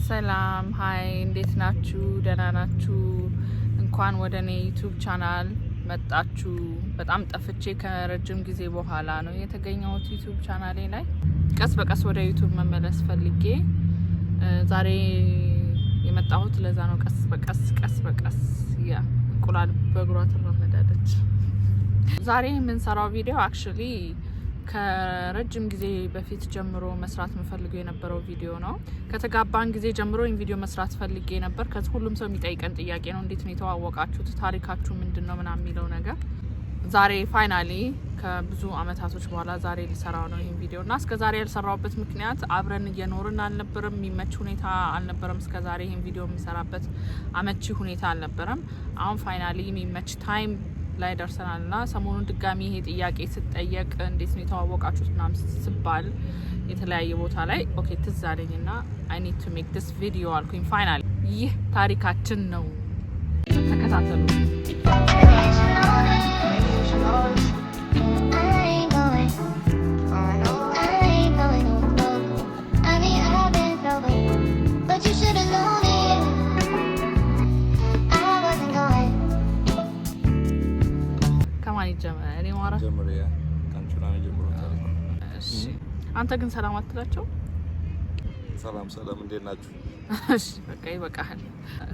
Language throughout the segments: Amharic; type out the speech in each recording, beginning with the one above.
ሰላም ሃይ እንዴት ናችሁ? ደህና ናችሁ? እንኳን ወደ እኔ ዩቲዩብ ቻናል መጣችሁ። በጣም ጠፍቼ ከረጅም ጊዜ በኋላ ነው የተገኘሁት ዩቲዩብ ቻናሌ ላይ። ቀስ በቀስ ወደ ዩቲዩብ መመለስ ፈልጌ ዛሬ የመጣሁት ለዛ ነው። ቀስ በቀስ ያ እንቁላል በእግሯ ትራመዳለች። ዛሬ የምንሰራው ቪዲዮ አክቹሊ ከረጅም ጊዜ በፊት ጀምሮ መስራት የምፈልገው የነበረው ቪዲዮ ነው። ከተጋባን ጊዜ ጀምሮ ይህን ቪዲዮ መስራት ፈልጌ ነበር። ከዚህ ሁሉም ሰው የሚጠይቀን ጥያቄ ነው፣ እንዴት ነው የተዋወቃችሁት? ታሪካችሁ ምንድን ነው ምናምን የሚለው ነገር ዛሬ ፋይናሊ ከብዙ አመታቶች በኋላ ዛሬ ልሰራው ነው ይህን ቪዲዮ። እና እስከ ዛሬ ያልሰራውበት ምክንያት አብረን እየኖርን አልነበረም፣ የሚመች ሁኔታ አልነበረም። እስከ ዛሬ ይህን ቪዲዮ የሚሰራበት አመቺ ሁኔታ አልነበረም። አሁን ፋይናሊ የሚመች ታይም ላይ ደርሰናል እና ሰሞኑን ድጋሚ ይሄ ጥያቄ ስጠየቅ እንዴት ነው የተዋወቃችሁት ምናምን ስባል የተለያየ ቦታ ላይ ኦኬ ትዝ አለኝ እና አይ ኒድ ቱ ሜክ ዲስ ቪዲዮ አልኩኝ። ፋይናሊ ይህ ታሪካችን ነው፣ ተከታተሉ። አንተ ግን ሰላም አትላቸው? ሰላም እንዴት ናችሁ? እሺ በቃ ይበቃል።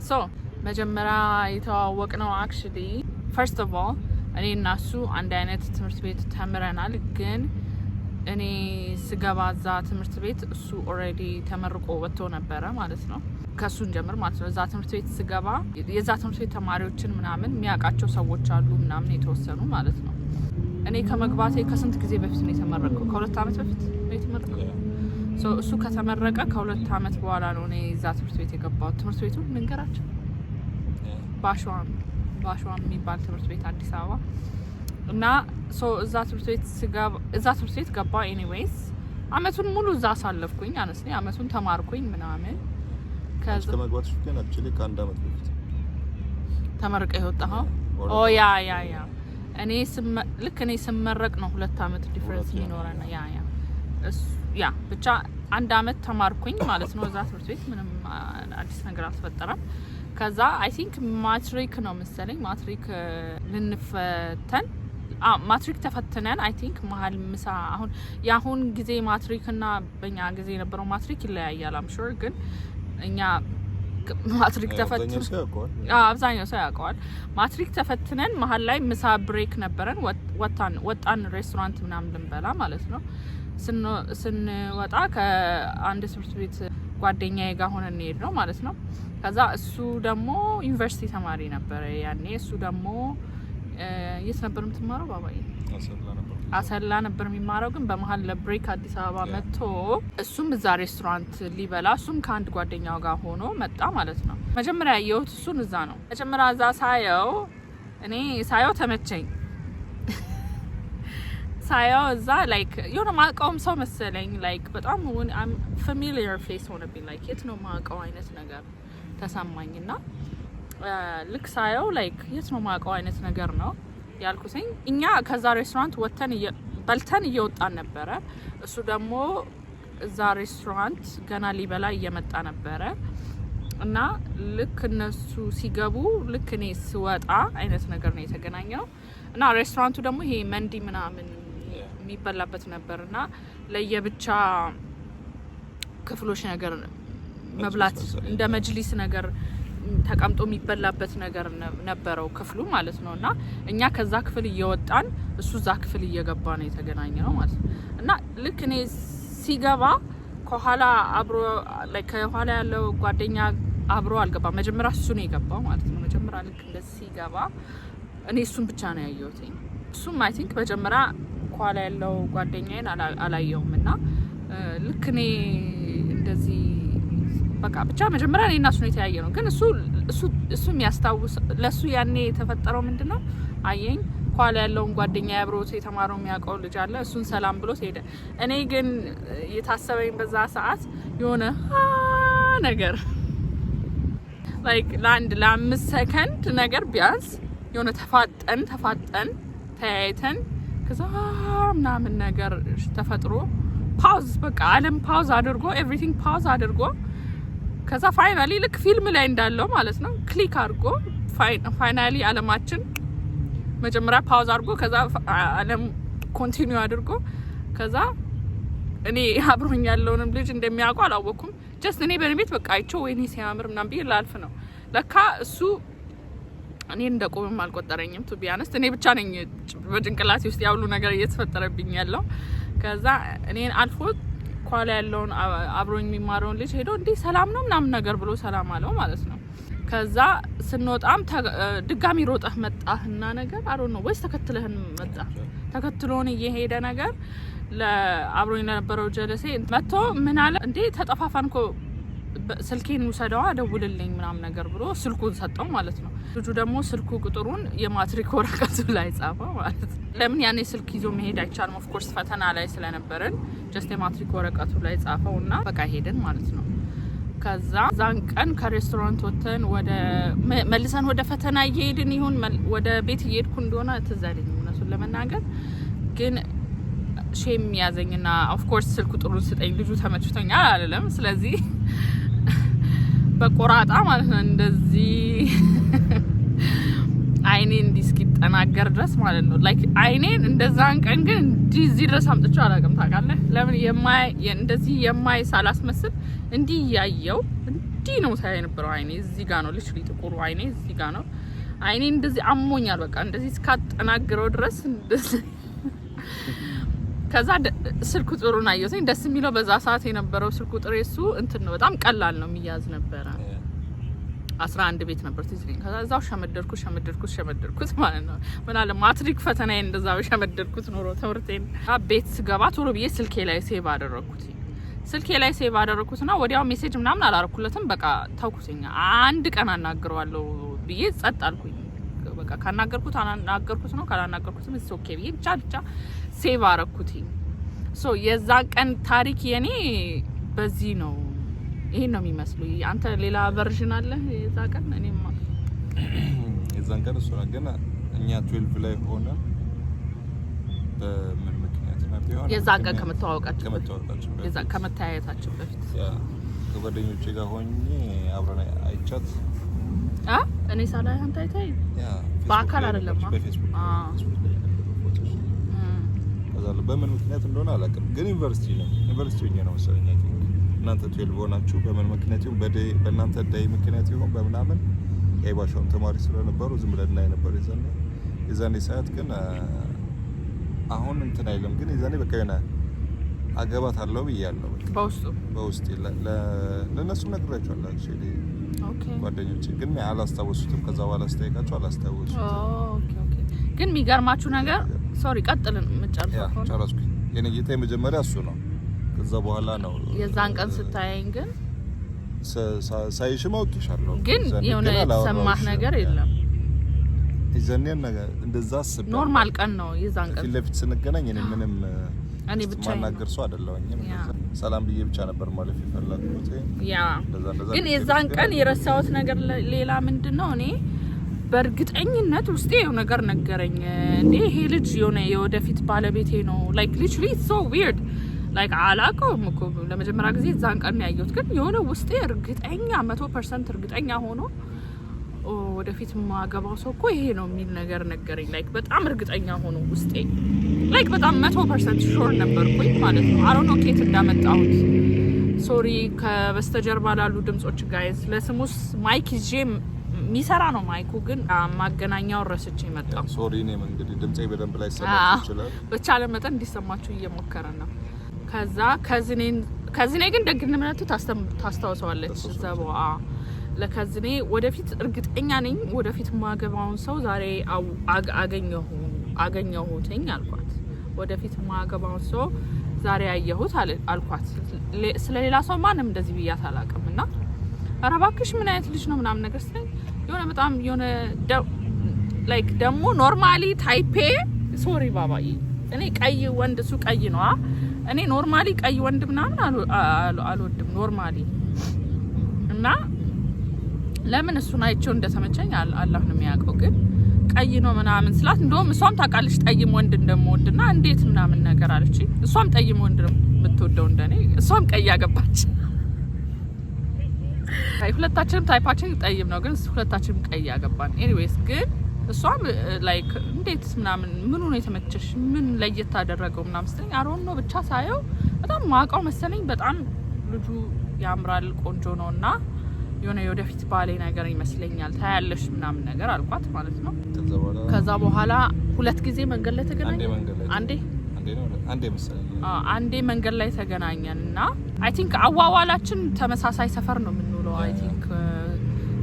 ሶ መጀመሪያ የተዋወቅ ነው አክቹሊ ፈርስት ኦፍ ኦል እኔ እና እሱ አንድ አይነት ትምህርት ቤት ተምረናል። ግን እኔ ስገባ እዛ ትምህርት ቤት እሱ ኦልሬዲ ተመርቆ ወጥቶ ነበረ ማለት ነው። ከሱን ጀምር ማለት ነው። እዛ ትምህርት ቤት ስገባ የዛ ትምህርት ቤት ተማሪዎችን ምናምን የሚያውቃቸው ሰዎች አሉ ምናምን የተወሰኑ ማለት ነው። እኔ ከመግባቴ ከስንት ጊዜ በፊት ነው የተመረቀው? ከ2 አመት በፊት ነው የተመረቀው። እሱ ከተመረቀ ከ2 አመት በኋላ ነው እኔ እዛ ትምህርት ቤት የገባሁት። ትምህርት ቤቱ ልንገራቸው፣ ባሸዋም የሚባል ትምህርት ቤት አዲስ አበባ እና እዛ ትምህርት ቤት ገባ። ኤኒዌይስ አመቱን ሙሉ እዛ አሳለፍኩኝ። አነስኔ አመቱን ተማርኩኝ ምናምን። ከመግባትሽ ግን አክቹሊ ከ1 አመት በፊት ተመረቀ የወጣኸው? ኦ ያ እኔ ስመረቅ ነው 2 አመት ዲፈረንስ የሚኖረን። ያ ብቻ 1 አመት ተማርኩኝ ማለት ነው እዛ ትምህርት ቤት። ምንም አዲስ ነገር አልተፈጠረም። ከዛ አይ ቲንክ ማትሪክ ነው መሰለኝ ማትሪክ ልንፈተን ማትሪክ ተፈትነን አይ ቲንክ መሀል ምሳ። አሁን የአሁን ጊዜ ማትሪክ እና በእኛ ጊዜ የነበረው ማትሪክ ይለያያል አም ሹር። ግን እኛ ማትሪክ ተፈትነን አብዛኛው ሰው ያውቀዋል። ማትሪክ ተፈትነን መሀል ላይ ምሳ ብሬክ ነበረን። ወጣን ሬስቶራንት ምናምን ልንበላ ማለት ነው። ስንወጣ ከአንድ ትምህርት ቤት ጓደኛዬ ጋር ሆነን እንሄድ ነው ማለት ነው። ከዛ እሱ ደግሞ ዩኒቨርሲቲ ተማሪ ነበረ ያኔ። እሱ ደግሞ የት ነበር የምትማረው ባባዬ? አሰላ ነበር የሚማረው። ግን በመሀል ለብሬክ አዲስ አበባ መጥቶ እሱም እዛ ሬስቶራንት ሊበላ እሱም ከአንድ ጓደኛው ጋር ሆኖ መጣ ማለት ነው። መጀመሪያ ያየሁት እሱን እዛ ነው። መጀመሪያ እዛ ሳየው ተመቸኝ። ሳየው እዛ ላይክ የሆነ ማውቀውም ሰው መሰለኝ። ላይክ በጣም ፋሚሊየር ፌስ ሆነብኝ። ላይክ የት ነው ማውቀው አይነት ነገር ተሰማኝ። እና ልክ ሳየው ላይክ የት ነው ማውቀው አይነት ነገር ነው ያልኩትኝ። እኛ ከዛ ሬስቶራንት ወጥተን በልተን እየወጣን ነበረ። እሱ ደግሞ እዛ ሬስቶራንት ገና ሊበላ እየመጣ ነበረ። እና ልክ እነሱ ሲገቡ ልክ እኔ ስወጣ አይነት ነገር ነው የተገናኘው። እና ሬስቶራንቱ ደግሞ ይሄ መንዲ ምናምን የሚበላበት ነበር እና ለየብቻ ክፍሎች ነገር መብላት እንደ መጅሊስ ነገር ተቀምጦ የሚበላበት ነገር ነበረው ክፍሉ ማለት ነው። እና እኛ ከዛ ክፍል እየወጣን እሱ እዛ ክፍል እየገባ ነው የተገናኘ ነው ማለት ነው። እና ልክ እኔ ሲገባ ከኋላ ያለው ጓደኛ አብሮ አልገባም። መጀመሪያ እሱ ነው የገባው ማለት ነው። መጀመሪያ ልክ እንደዚህ ሲገባ እኔ እሱን ብቻ ነው ያየሁት። እሱም አይ ቲንክ መጀመሪያ ከኋላ ያለው ጓደኛዬን አላየውም። እና ልክ እኔ እንደዚህ በቃ ብቻ መጀመሪያ እኔ እና እሱ ነው የተያየ ነው። ግን እሱ የሚያስታውስ ለሱ ያኔ የተፈጠረው ምንድነው? አየኝ ከኋላ ያለውን ጓደኛ አብሮት የተማረው የሚያውቀው ልጅ አለ። እሱን ሰላም ብሎት ሄደ። እኔ ግን የታሰበኝ በዛ ሰዓት የሆነ ነገር ላይክ ለ5 ሰከንድ ነገር ቢያንስ የሆነ ተፋጠን ተያይተን ከዛ ምናምን ነገር ተፈጥሮ ፓውዝ በቃ ዓለም ፓውዝ አድርጎ ኤቭሪቲንግ ፓውዝ አድርጎ ከዛ ፋይናሊ ልክ ፊልም ላይ እንዳለው ማለት ነው ክሊክ አድርጎ ፋይናሊ አለማችን መጀመሪያ ፓውዝ አድርጎ ከዛ አለም ኮንቲኒው አድርጎ ከዛ እኔ አብሮኝ ያለውንም ልጅ እንደሚያውቀው አላወኩም። ጀስት እኔ በቤት በቃ አይቼው ወይኔ ሲያምር ምናምን ብዬ ላልፍ ነው። ለካ እሱ እኔ እንደቆምም አልቆጠረኝም። ቱ ቢያንስ እኔ ብቻ ነኝ በጭንቅላቴ ውስጥ ያሉ ነገር እየተፈጠረብኝ ያለው። ከዛ እኔን አልፎ ኳላ ያለውን አብሮኝ የሚማረውን ልጅ ሄዶ እንዴ ሰላም ነው ምናምን ነገር ብሎ ሰላም አለው ማለት ነው። ከዛ ስንወጣም ድጋሚ ሮጠህ መጣህና ነገር አሮ ነው ወይስ ተከትለህን መጣ? ተከትሎን እየሄደ ነገር ለአብሮኝ ለነበረው ጀለሴ መጥቶ ምን አለ እንዴ ተጠፋፋንኮ ስልኬን ውሰደዋ ደውልልኝ ምናምን ነገር ብሎ ስልኩን ሰጠው ማለት ነው። ልጁ ደግሞ ስልኩ ቁጥሩን የማትሪክ ወረቀቱ ላይ ጻፈው ማለት ነው። ለምን ያኔ ስልክ ይዞ መሄድ አይቻልም። ኦፍ ኮርስ ፈተና ላይ ስለነበረን ጀስት የማትሪክ ወረቀቱ ላይ ጻፈውና በቃ ሄድን ማለት ነው። ከዛ ዛን ቀን ከሬስቶራንት ወጥተን መልሰን ወደ ፈተና እየሄድን ይሁን ወደ ቤት እየሄድኩ እንደሆነ ትዝ አይለኝም እውነቱን ለመናገር ግን ሼም ያዘኝና ኦፍ ኮርስ ስልኩ ቁጥሩን ስጠኝ ልጁ ተመችቶኛል አላለም። ስለዚህ በቆራጣ ማለት ነው እንደዚህ አይኔ እንዲስኪጠናገር ድረስ ማለት ነው ላይክ አይኔን እንደዛን ቀን ግን እዚህ ድረስ አምጥቼው አላውቅም ታውቃለህ። ለምን እንደዚህ የማይ ሳላስመስል እንዲህ ያየው እንዲህ ነው ሳይ የነበረው አይኔ እዚህ ጋር ነው ልጅ ጥቁሩ አይኔ እዚህ ጋር ነው። አይኔ እንደዚህ አሞኛል በቃ እንደዚህ እስካጠናግረው ድረስ እንደዚህ ከዛ ስልኩ ቁጥሩን አየሁኝ። ደስ የሚለው በዛ ሰዓት የነበረው ስልኩ ቁጥር እሱ እንትን ነው በጣም ቀላል ነው የሚያዝ ነበረ 11 ቤት ነበር ትዝልኝ። ከዛ እዛው ሸመደድኩት ማለት ነው። ምናለ ማትሪክ ፈተናዬን እንደዛው ሸመደድኩት ኖሮ ትምህርቴን ቤት ስገባ ቶሎ ብዬ ስልኬ ላይ ሴቭ አደረኩትና ወዲያው ሜሴጅ ምናምን አላረኩለትም። በቃ ተውኩትኝ። አንድ ቀን አናግረዋለሁ ብዬ ጸጥ አልኩኝ። በቃ ካናገርኩት አናገርኩት ነው ካላናገርኩትም እሱ ኦኬ ብዬ ብቻ ሴቭ አረኩትኝ። ሶ የዛ ቀን ታሪክ የኔ በዚህ ነው። ይሄን ነው የሚመስለው። አንተ ሌላ ቨርዥን አለ የዛ ቀን? እኔማ የዛን ቀን እሱ ግን እኛ 12 ላይ ሆነ በምን ምክንያት ነው ቢሆን የዛ ቀን ከመተዋወቃችን የዛ ከመታየታችን በፊት ያ ከጓደኞቼ ጋር ሆኜ አብረን አይቻት እኔ ሳላይ አንተ አይታይ በአካል አይደለም በፌስቡክ ከዛ በምን ምክንያት እንደሆነ አላውቅም። ግን ዩኒቨርሲቲ ሆኜ ነው መሰለኝ እናንተ 12 ሆናችሁ በምን ምክንያት ይሁን በእናንተ ዳይ ምክንያት ይሁን በምናምን የባሻውን ተማሪ ስለነበሩ ዝም ብለን ላይ ነበር የዛኔ ሰዓት ግን አሁን እንትን አይልም። ግን የዛኔ በቃ የሆነ አገባታለሁ ብያለሁ በውስጥ ለነሱ ነግራቸዋለሁ አክቹሊ ጓደኞቼ ግን አላስታወሱትም። ከዛ በኋላ አስተያየቃቸው አላስታወሱትም። ኦኬ ግን የሚገርማችሁ ነገር ሶሪ ቀጥልን መጨረሻው ጨረስኩኝ። የኔ ጌታ የመጀመሪያ እሱ ነው። ከዛ በኋላ ነው የዛን ቀን ስታየኝ ግን ሳይሽም አውቄሻለሁ። ግን የሆነ የተሰማህ ነገር የለም? የዛኔን ነገር እንደዛ አስብ ኖርማል ቀን ነው የዛን ቀን ፊት ለፊት ስንገናኝ እኔ ብቻ ማናገር ሰው አይደለሁኝም። ሰላም ብዬ ብቻ ነበር ማለት የፈለኩት። ግን የዛን ቀን የረሳሁት ነገር ሌላ ምንድነው እኔ በእርግጠኝነት ውስጤ የሆነ ነገር ነገረኝ። እንዴ ይሄ ልጅ የሆነ የወደፊት ባለቤቴ ነው ላይክ ሊትራሊ ሶ ዊርድ ላይክ አላውቀውም እኮ ለመጀመሪያ ጊዜ እዛን ቀን ያየሁት። ግን የሆነ ውስጤ እርግጠኛ 100% እርግጠኛ ሆኖ ወደፊት ማገባው ሰው እኮ ይሄ ነው የሚል ነገር ነገረኝ። ላይክ በጣም እርግጠኛ ሆኖ ውስጤ ላይክ በጣም 100% ሹር ነበርኩኝ ማለት ነው። አሮን ኦኬት እንዳመጣሁት ሶሪ ከበስተጀርባ ላሉ ድምጾች ጋይዝ ለስሙስ ማይክ ይዤ የሚሰራ ነው ማይኩ ግን ማገናኛው ረስቼ መጣሁ። ሶሪ እኔም እንግዲህ ድምጼ በደንብ ላይ ሰማች ይችላል በቻለ መጠን እንዲሰማችሁ እየሞከረ ነው። ከዛ ከዝኔ ግን ደግነቱ ታስታውሰዋለች ዘቦአ ለከዝኔ ወደፊት እርግጠኛ ነኝ ወደፊት ማገባውን ሰው ዛሬ አገኘሁትኝ አልኳት። ወደፊት ማገባውን ሰው ዛሬ ያየሁት አልኳት። ስለሌላ ሰው ማንም እንደዚህ ብያት አላውቅም። እና ኧረ እባክሽ ምን አይነት ልጅ ነው ምናምን ነገር ስለኝ የሆነ በጣም የሆነ ላይክ ደግሞ ኖርማሊ ታይፔ ሶሪ ባባዬ እኔ ቀይ ወንድ እሱ ቀይ ነው። እኔ ኖርማሊ ቀይ ወንድ ምናምን አልወድም ኖርማሊ። እና ለምን እሱን አይቼው እንደተመቸኝ አላህ ነው የሚያውቀው። ግን ቀይ ነው ምናምን ስላት እንደውም እሷም ታውቃለች ጠይም ወንድ እንደምወድና እንዴት ምናምን ነገር አለች። እሷም ጠይም ወንድ ነው የምትወደው እንደኔ። እሷም ቀይ አገባች። ሁለታችንም ታይፓችን ጠይም ነው ግን ሁለታችንም ቀይ ያገባን ኤኒዌይስ ግን እሷም ላይክ እንዴት ምናምን ምኑ ነው የተመቸሽ ምን ለየት አደረገው ምናምን ስትለኝ አሮን ነው ብቻ ሳየው በጣም ማውቀው መሰለኝ በጣም ልጁ ያምራል ቆንጆ ነውና የሆነ የወደፊት ባሌ ነገር ይመስለኛል ታያለሽ ምናምን ነገር አልኳት ማለት ነው። ከዛ በኋላ ሁለት ጊዜ መንገድ ላይ ተገናኘን። አንዴ መንገድ ላይ ተገናኘንና አይ ቲንክ አዋዋላችን ተመሳሳይ ሰፈር ነው የምንውለው። አይ ቲንክ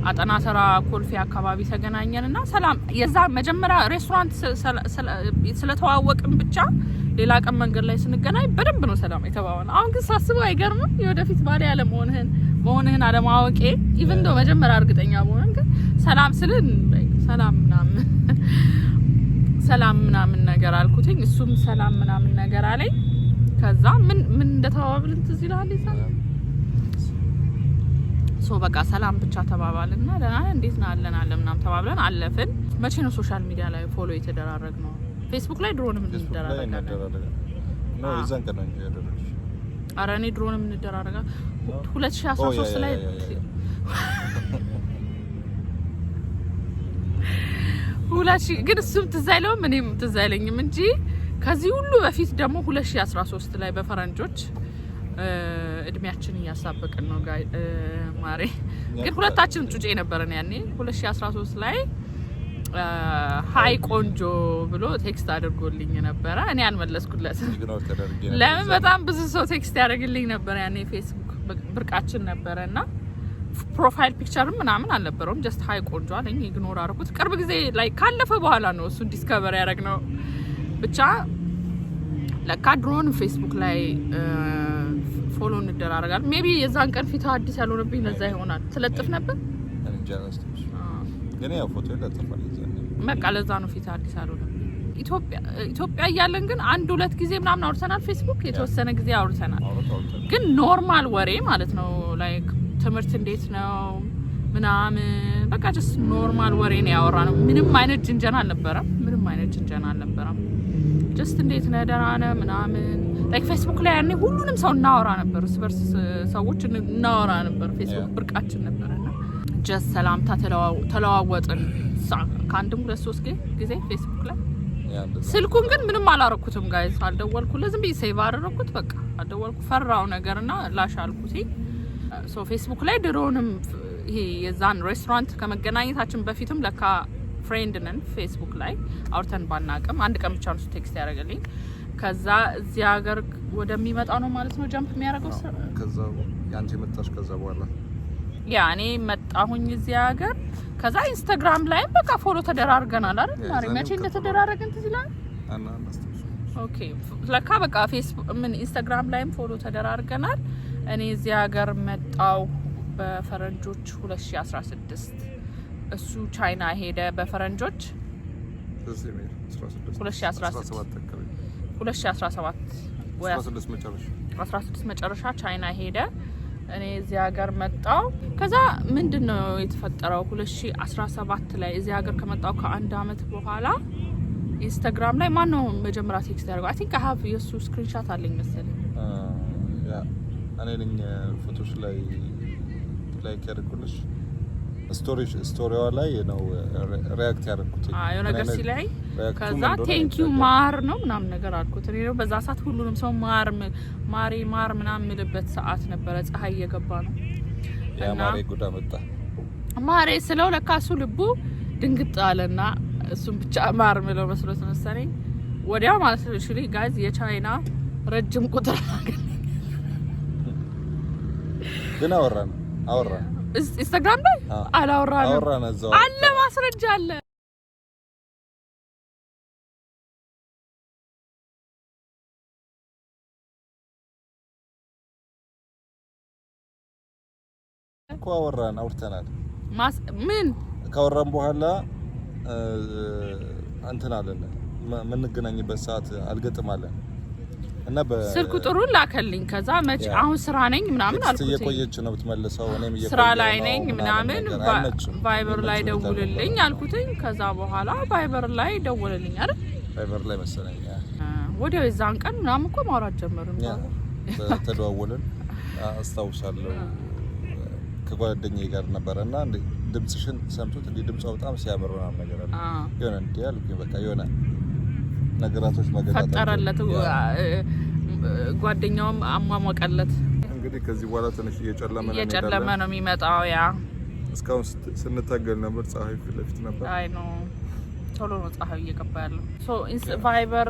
አጠናተራ ኮልፌ አካባቢ ተገናኘንና ሰላም የዛ መጀመሪያ ሬስቶራንት ስለተዋወቅን ብቻ ሌላ ቀን መንገድ ላይ ስንገናኝ በደንብ ነው ሰላም የተባባልን። አሁን ግን ሳስበው አይገርምም የወደፊት ባሌ ያለ መሆንህን አለማወቄ ኢቭን ዶ መጀመሪያ እርግጠኛ በሆነን ግን ሰላም ስልን ሰላም ምናምን ነገር አልኩትኝ እሱም ሰላም ምናምን ነገር አለኝ። ከዛ ምን እንደተባባልን ትዝ ይልሃል ይሳል ሶ በቃ ሰላም ብቻ ተባባልና ደህና እንዴት ነው አለ ምናምን ተባብለን አለፍን። መቼ ነው ሶሻል ሚዲያ ላይ ፎሎ የተደራረግ ነው? ፌስቡክ ላይ ድሮንም እንደራረጋለን ነው የዛን ቀን እንጂ ያደረግሽ። ኧረ እኔ ድሮንም እንደራረጋ 2013 ላይ ግን እሱም ትዝ አይለውም እኔም ትዝ አይለኝም እንጂ ከዚህ ሁሉ በፊት ደግሞ 2013 ላይ በፈረንጆች እድሜያችን እያሳበቅን ነው ጋር ማሬ ግን ሁለታችንም ጩጬ ነበርን ያኔ 2013 ላይ ሃይ ቆንጆ ብሎ ቴክስት አድርጎልኝ ነበረ። እኔ አልመለስኩለትም። ለምን በጣም ብዙ ሰው ቴክስት ያደርግልኝ ነበር ያኔ ፌስቡክ ብርቃችን ነበረና ፕሮፋይል ፒክቸርም ምናምን አልነበረውም ጀስት ሃይ ቆንጆ አለኝ ኢግኖር አደረኩት። ቅርብ ጊዜ ላይ ካለፈ በኋላ ነው እሱን ዲስከቨር ያደረግነው። ብቻ ለካ ድሮን ፌስቡክ ላይ ፎሎ እንደራረጋለን። ሜቢ የዛን ቀን ፊቷ አዲስ ያልሆነብኝ ለዛ ይሆናል። ትለጥፍ ነበር ግን ያው ፎቶ ይለጥፋል በቃ ለዛ ነው ፊቷ አዲስ ያልሆነብኝ። ኢትዮጵያ እያለን ግን አንድ ሁለት ጊዜ ምናምን አውርተናል። ፌስቡክ የተወሰነ ጊዜ አውርተናል ግን ኖርማል ወሬ ማለት ነው ላይክ ትምህርት እንዴት ነው ምናምን በቃ ጀስት ኖርማል ወሬ ነው ያወራነው። ምንም አይነት ጅንጀና አልነበረም። ጀስት እንዴት ነህ ደህና ነህ ምናምን ላይክ ፌስቡክ ላይ ያኔ ሁሉንም ሰው እናወራ ነበር፣ እርስ በርስ ሰዎች እናወራ ነበር። ፌስቡክ ብርቃችን ነበረና ጀስት ሰላምታ ተለዋወጥን ከአንድም ሁለት ሶስት ጊዜ ፌስቡክ ላይ። ስልኩን ግን ምንም አላረኩትም ጋይስ፣ አልደወልኩለት ዝም ብዬ ሴቭ አደረኩት። በቃ አልደወልኩ ፈራው ነገርና ላሽ አልኩት። ሶ ፌስቡክ ላይ ድሮንም ይሄ የዛን ሬስቶራንት ከመገናኘታችን በፊትም ለካ ፍሬንድ ነን ፌስቡክ ላይ አውርተን ባናቅም አንድ ቀን ብቻ ነው ቴክስት ያደረገልኝ። ከዛ እዚህ ሀገር ወደሚመጣው ነው ማለት ነው ጀምፕ የሚያደርገው ከዛ ያንቺ መጣሽ። ከዛ በኋላ ያ እኔ መጣሁኝ እዚህ ሀገር። ከዛ ኢንስታግራም ላይ በቃ ፎሎ ተደራርገናል አይደል ማሪ? መቼ እንደተደራረገን ትዝ ይላል? ኦኬ ለካ በቃ ፌስቡክ ኢንስታግራም ላይም ፎሎ ተደራርገናል። እኔ እዚህ ሀገር መጣው በፈረንጆች 2016 እሱ ቻይና ሄደ በፈረንጆች 2017 መጨረሻ ቻይና ሄደ። እኔ እዚህ ሀገር መጣው። ከዛ ምንድነው የተፈጠረው 2017 ላይ እዚህ ሀገር ከመጣው ከአንድ አመት በኋላ ኢንስታግራም ላይ ማን ነው መጀመሪያ ቴክስት ያደርገው? አይ ቲንክ አይ ሃቭ የሱ ስክሪንሾት አለኝ መሰለኝ። እኔ ነኝ ፎቶሽ ላይ ያደረኩልሽ ስቶሪዋ ላይ ነው ሪያክት ያደረኩት። አዎ ነገር ሲላይ ከዛ ቴንክ ዩ ማር ነው ምናምን ነገር አልኩት። እኔ ነው በዛ ሰዓት ሁሉንም ሰው ማር ምናምን ምልበት ሰዓት ነበረ። ፀሐይ እየገባ ነው ያ ማሬ ጉዳ መጣ። ማሬ ስለው ለካ እሱ ልቡ ድንግጥ አለና እሱም ብቻ ማር ምለው መስሎት መሰለኝ ወዲያው ማለት ነው። እሺ ጋይዝ የቻይና ረጅም ቁጥር ግን አወራን ኢንስታግራም ላይ አላወራንም። አለ ማስረጃ አለ። እኮ አውርተናል። ምን ካወራን በኋላ እንትን አለን የምንገናኝበት ሰዓት አልገጥማለን እና ስልኩ ጥሩ ላከልኝ። ከዛ መቼ አሁን ስራ ነኝ ምናምን አልኩት። እየቆየች ነው የምትመልሰው። እኔም ስራ ላይ ነኝ ምናምን ቫይበር ላይ ደውልልኝ አልኩትኝ። ከዛ በኋላ ቫይበር ላይ ደውልልኝ አይደል? ቫይበር ላይ መሰለኝ ወዲያው የዛን ቀን ምናምን እኮ ማውራት ጀመርን። ተደዋወልን አስታውሳለሁ። ከጓደኛዬ ጋር ነበርና እንዴ ድምጽሽን ሰምቶት እንዴ ድምጿ በጣም ሲያምር ነው ነገር አለ የሆነ እንዴ ያልኩኝ በቃ የሆነ ነገራቶች ማገጣጣም ፈጠረለት ጓደኛውም አሟሟቀለት። እንግዲህ ከዚህ በኋላ ትንሽ እየጨለመ ነው የሚመጣው። ያ እስካሁን ስንታገል ነበር፣ ፀሐይ ፊት ለፊት ነበር። አይ ነው ቶሎ ነው ፀሐይ እየገባ ያለው። ሶ ቫይበር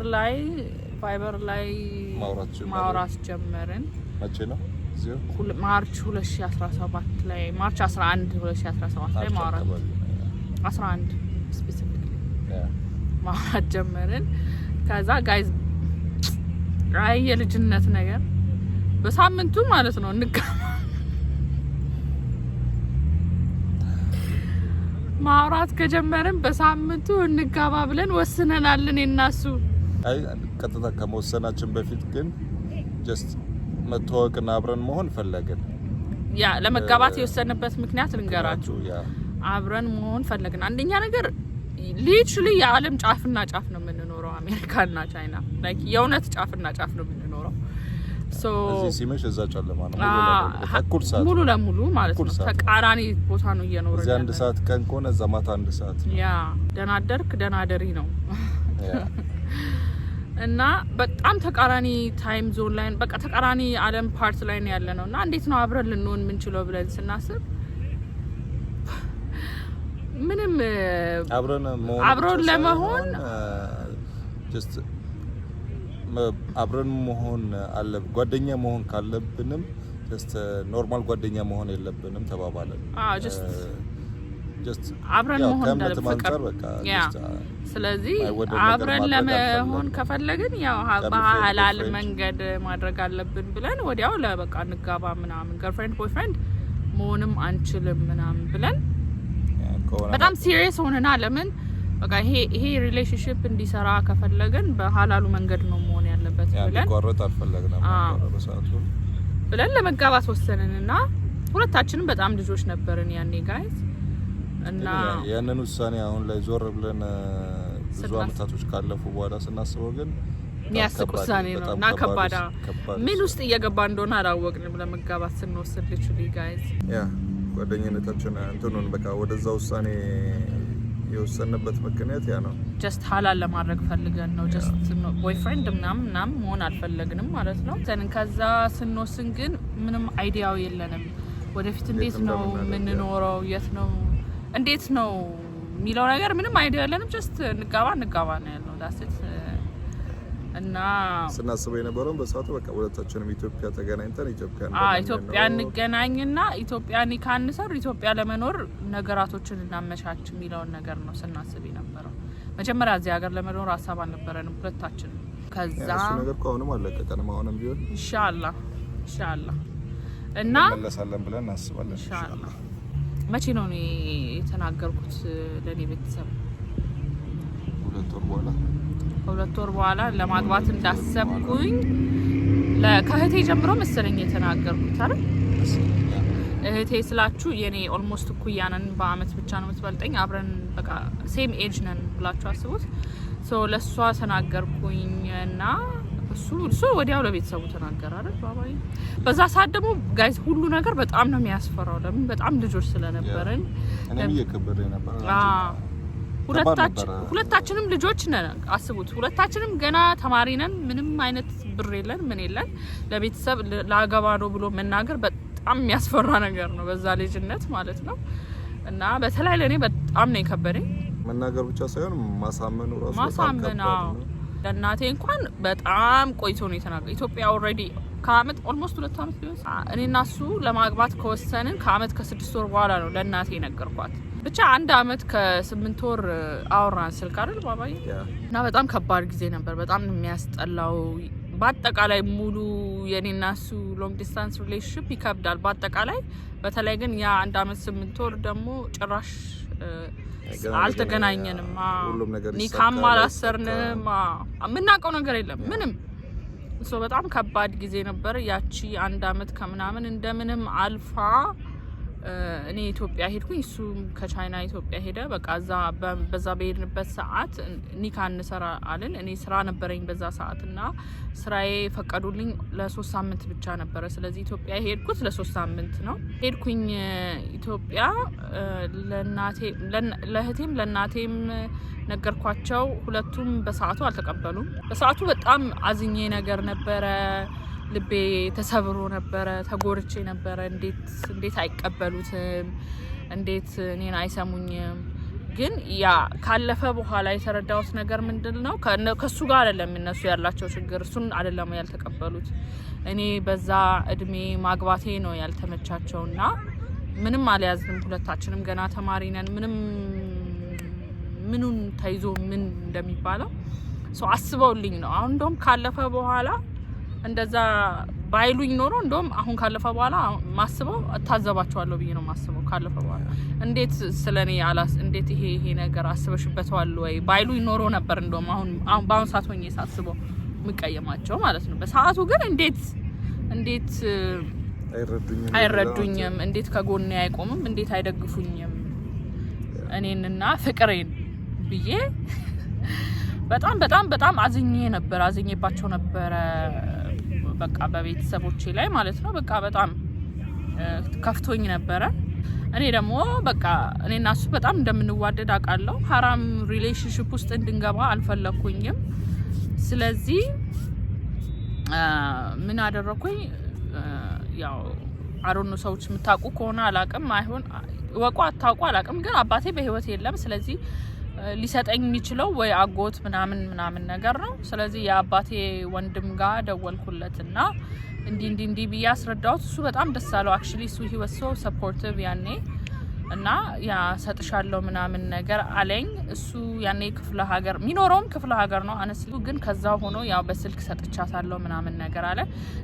ላይ ማውራት ጀመርን። መቼ ነው? ማርች 2017 ላይ ማርች 11 2017 ላይ ማውራት 11 ስፔሲፊክሊ ማውራት ጀመርን። ከዛ ጋይዝ አይ የልጅነት ነገር በሳምንቱ ማለት ነው ማውራት ከጀመርን በሳምንቱ እንጋባ ብለን ወስነናል እኔና እሱ። አይ ቀጥታ ከመወሰናችን በፊት ግን ጀስት መተዋወቅና አብረን መሆን ፈለግን። ያ ለመጋባት የወሰንበት ምክንያት ልንገራችሁ። አብረን መሆን ፈለግን። አንደኛ ነገር ሊትራሊ የዓለም ጫፍና ጫፍ ነው የምንኖረው፣ አሜሪካና ቻይና ላይክ የእውነት ጫፍና ጫፍ ነው የምንኖረው። ሶ እዚህ ሲመሽ እዛ ጨለማ ነው ሙሉ ለሙሉ ማለት ነው። ተቃራኒ ቦታ ነው እየኖርን። እዚህ 1 ሰዓት ቀን ከሆነ እዛ ማታ 1 ሰዓት ነው። ያ ደናደርክ ደናደሪ ነው እና በጣም ተቃራኒ ታይም ዞን ላይ በቃ ተቃራኒ ዓለም ፓርት ላይ ነው ያለ ነው። እና እንዴት ነው አብረን ልንሆን የምንችለው ብለን ስናስብ ምንም አብረን ለመሆን ጀስት አብረን መሆን አለ ጓደኛ መሆን ካለብንም ጀስት ኖርማል ጓደኛ መሆን የለብንም ተባባለን። ጀስት አብረን መሆን እንዳለበት በቃ ስለዚህ አብረን ለመሆን ከፈለግን ያው በሐላል መንገድ ማድረግ አለብን ብለን ወዲያው ለበቃ እንጋባ ምናምን ገርልፍሬንድ ቦይፍሬንድ መሆንም አንችልም ምናምን ብለን በጣም ሲሪየስ ሆነና ለምን በቃ ይሄ ሪሌሽንሺፕ እንዲሰራ ከፈለግን በሐላሉ መንገድ ነው መሆን ያለበት ብለን ቆረጥ አልፈለግንም በሰዓቱ ብለን ለመጋባት ወሰንንና ሁለታችንም በጣም ልጆች ነበርን ያኔ ጋይስ። እና ያንን ውሳኔ አሁን ላይ ዞር ብለን ብዙ አመታቶች ካለፉ በኋላ ስናስበው ግን የሚያስቅ ውሳኔ ነው እና ከባድ ምን ውስጥ እየገባ እንደሆነ አላወቅንም ለመጋባት ስንወስን ልጅ ጋይስ። ያ ጓደኝነታችን እንትኑን በቃ ወደዛ ውሳኔ የወሰንበት ምክንያት ያ ነው። ጀስት ሐላል ለማድረግ ፈልገን ነው። ጀስት ቦይፍሬንድ ምናምን መሆን አልፈለግንም ማለት ነው። ከዛ ስንወስን ግን ምንም አይዲያው የለንም ወደፊት እንዴት ነው የምንኖረው፣ የት ነው እንዴት ነው የሚለው ነገር ምንም አይዲያ የለንም። ጀስት እንጋባ ነው ያለው ዳስት እና ስናስበው የነበረው በሰዓቱ በቃ ሁለታችንም ኢትዮጵያ ተገናኝተን ኢትዮጵያ እንገናኝና ኢትዮጵያ ካንሰር ኢትዮጵያ ለመኖር ነገራቶችን እናመቻች የሚለውን ነገር ነው ስናስብ የነበረው። መጀመሪያ እዚህ ሀገር ለመኖር ሀሳብ አልነበረንም ሁለታችን። ከዛ እሱ ነገር ከሆነም አለቀቀንም። አሁንም ቢሆን ኢንሻአላህ እና እንመለሳለን ብለን እናስባለን ኢንሻአላህ። መቼ ነው የተናገርኩት ለኔ ቤተሰብ? 2 ወር በኋላ ለማግባት እንዳሰብኩኝ ከእህቴ ጀምሮ መሰለኝ የተናገርኩት አይደል? እህቴ ስላችሁ የኔ ኦልሞስት እኩያ ነን፣ በአመት ብቻ ነው የምትበልጠኝ። አብረን በቃ ሴም ኤጅ ነን ብላችሁ አስቡት። ሶ ለሷ ተናገርኩኝ እና እሱ ወዲያው ለቤተሰቡ ተናገረ አይደል ባባዬ። በዛ ሰዓት ደግሞ ጋይስ ሁሉ ነገር በጣም ነው የሚያስፈራው። ለምን በጣም ልጆች ስለነበርን እኔም እየከበደኝ ነበር። ሁለታችንም ልጆች ነን አስቡት። ሁለታችንም ገና ተማሪ ነን። ምንም አይነት ብር የለን ምን የለን። ለቤተሰብ ላገባ ነው ብሎ መናገር በጣም የሚያስፈራ ነገር ነው በዛ ልጅነት ማለት ነው። እና በተለይ ለኔ በጣም ነው የከበደኝ። መናገር ብቻ ሳይሆን ማሳመኑ ራሱ ማሳመናው ለእናቴ እንኳን በጣም ቆይቶ ነው የተናገረው። ኢትዮጵያ ኦልሬዲ ከአመት ኦልሞስት 2 አመት ቢሆን እኔና እሱ ለማግባት ከወሰንን ከአመት ከ6 ወር በኋላ ነው ለእናቴ ነገርኳት። ብቻ 1 አመት ከ8 ወር አወራን ስልክ አይደል ባባዬ። እና በጣም ከባድ ጊዜ ነበር። በጣም የሚያስጠላው በአጠቃላይ ሙሉ የኔና እሱ ሎንግ ዲስታንስ ሪሌሽንሺፕ ይከብዳል በአጠቃላይ። በተለይ ግን ያ 1 አመት 8 ወር ደግሞ ጭራሽ አልተገናኘንም። ኒካም አላሰርንም። የምናውቀው ነገር የለም ምንም። በጣም ከባድ ጊዜ ነበር። ያቺ 1 አመት ከምናምን እንደምንም አልፋ እኔ ኢትዮጵያ ሄድኩኝ እሱ ከቻይና ኢትዮጵያ ሄደ በቃ በዛ በሄድንበት ሰዓት ኒካ እንሰራ አለን እኔ ስራ ነበረኝ በዛ ሰዓትና ስራዬ ፈቀዱልኝ ለ3 ሳምንት ብቻ ነበረ ስለዚህ ኢትዮጵያ ሄድኩት ለ3 ሳምንት ነው ሄድኩኝ ኢትዮጵያ ለእህቴም ለእናቴም ነገርኳቸው ሁለቱም በሰዓቱ አልተቀበሉም በሰዓቱ በጣም አዝኜ ነገር ነበረ ልቤ ተሰብሮ ነበረ ተጎርቼ ነበረ እንዴት አይቀበሉትም እንዴት እኔን አይሰሙኝም ግን ያ ካለፈ በኋላ የተረዳሁት ነገር ምንድነው ከሱ ጋር አይደለም እነሱ ያላቸው ችግር እሱን አይደለም ያልተቀበሉት እኔ በዛ እድሜ ማግባቴ ነው ያልተመቻቸውና ምንም አልያዝንም ሁለታችንም ገና ተማሪ ነን ምኑን ተይዞ ምን እንደሚባለው አስበውልኝ ነው አሁን እንደውም ካለፈ በኋላ እንደዛ ባይሉኝ ኖሮ እንደውም አሁን ካለፈ በኋላ ማስበው ታዘባቸዋለሁ ብዬ ነው ማስበው ካለፈ በኋላ እንዴት ስለኔ እንዴት ይሄ ነገር አስበሽበታል ወይ ባይሉኝ ኖሮ ነበር እንደውም አሁን በአሁን ሰዓት ሆኜ ሳስበው ምቀየማቸው ማለት ነው በሰዓቱ ግን እንዴት አይረዱኝም እንዴት ከጎኔ አይቆምም እንዴት አይደግፉኝም እኔንና ፍቅሬን ብዬ በጣም አዝኜባቸው ነበር በቃ በቤተሰቦቼ ላይ ማለት ነው በቃ በጣም ከፍቶኝ ነበር እኔ ደግሞ በቃ እኔና እሱ በጣም እንደምንዋደድ አውቃለሁ ሐራም ሪሌሽንሺፕ ውስጥ እንድንገባ አልፈለኩኝም ስለዚህ ምን አደረኩኝ ያው አሮን ሰዎች ምታቁ ከሆነ አላቅም አይሆን ወቋ አታውቁ አላቅም ግን አባቴ በህይወት የለም ስለዚህ ሊሰጠኝ የሚችለው ወይ አጎት ምናምን ነገር ነው ስለዚህ የአባቴ ወንድም ጋር ደወልኩለትና እንዲ ብዬ አስረዳሁት እሱ በጣም ደስ አለው አክቹሊ እሱ he was so supportive ያኔ እና ያ ሰጥሻለሁ ምናምን ነገር አለኝ እሱ ያኔ ክፍለ ሀገር ሚኖረውም ክፍለ ሀገር ነው አነስሉ ግን ከዛ ሆኖ ያው በስልክ ሰጥቻታለሁ ምናምን ነገር አለ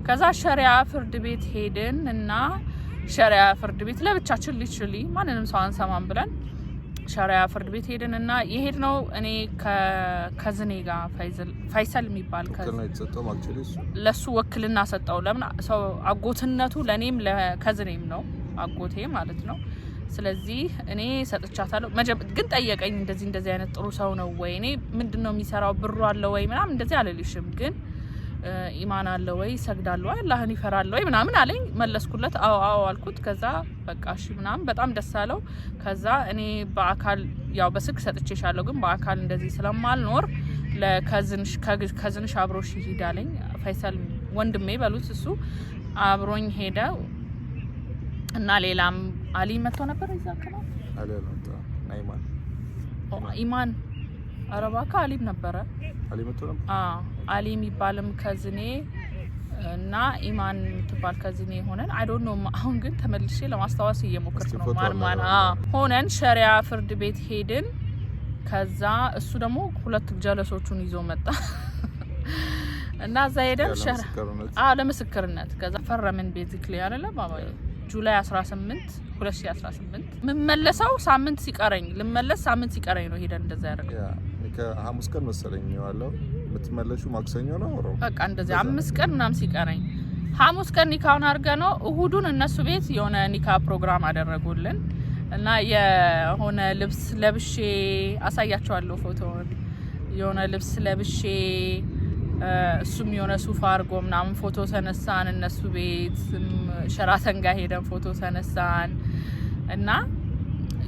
ከዛ ሸሪዓ ፍርድ ቤት ሄድን እና ሸሪዓ ፍርድ ቤት ለብቻችን ሊችሊ ማንንም ሰው አንሰማም ብለን ሸሪዓ ፍርድ ቤት ሄድንና የሄድነው እኔ ከዝኔ ጋር ፋይሰል የሚባል ለሱ ወክልና ሰጠው ለምን ሰው አጎትነቱ ለኔም ለከዝኔም ነው አጎቴ ማለት ነው ስለዚህ እኔ ሰጥቻታለሁ ግን ጠየቀኝ እንደዚህ አይነት ጥሩ ሰው ነው ወይ እኔ ምንድነው የሚሰራው ብሩ አለ ወይ ምናምን እንደዚህ አለልሽም ግን ኢማን አለ ወይ ሰግዳለ ወይ አላህን ይፈራል ወይ ምናምን አለኝ መለስኩለት አዎ አልኩት ከዛ በቃ እሺ ምናምን በጣም ደስ አለው ከዛ እኔ በአካል ያው በስልክ ሰጥቼሻለሁ ግን በአካል እንደዚህ ስለማልኖር ለከዝንሽ አብሮሽ ይሄድ አለኝ ፋይሰል ወንድሜ በሉት እሱ አብሮኝ ሄደ እና ሌላም አሊ መጥቶ ነበር ይዛከና ኢማን አረባካ አሊም ነበረ አሊ መጥቶ ነበር አሊ የሚባልም ከዝኔ እና ኢማን የምትባል ከዝኔ ሆነን አይ ዶንት ኖ አሁን ግን ተመልሼ ለማስታወስ እየሞከርኩ ነው ማን ሆነን ሸሪዓ ፍርድ ቤት ሄድን ከዛ እሱ ደግሞ ሁለት ጀለሶቹን ይዞ መጣ እና ዛይደን ሸሪዓ ለምስክርነት ከዛ ፈረምን ቤዚክሊ አይደለ ባባዬ ጁላይ 18 2018 መመለሰው ሳምንት ሲቀረኝ ነው ሄደን እንደዛ ያደረገው ከሐሙስ ቀን መሰለኝ ያለው የምትመለሹ ማክሰኞ ነው ወሮ በቃ እንደዚህ 5 ቀን ምናምን ሲቀረኝ ሐሙስ ቀን ኒካውን አድርገ ነው እሁዱን እነሱ ቤት የሆነ ኒካ ፕሮግራም አደረጉልን እና የሆነ ልብስ ለብሼ አሳያቸዋለሁ ፎቶውን የሆነ ልብስ ለብሼ እሱም የሆነ ሱፍ አድርጎ ምናምን ፎቶ ተነሳን እነሱ ቤት ሸራተን ጋር ሄደን ፎቶ ተነሳን እና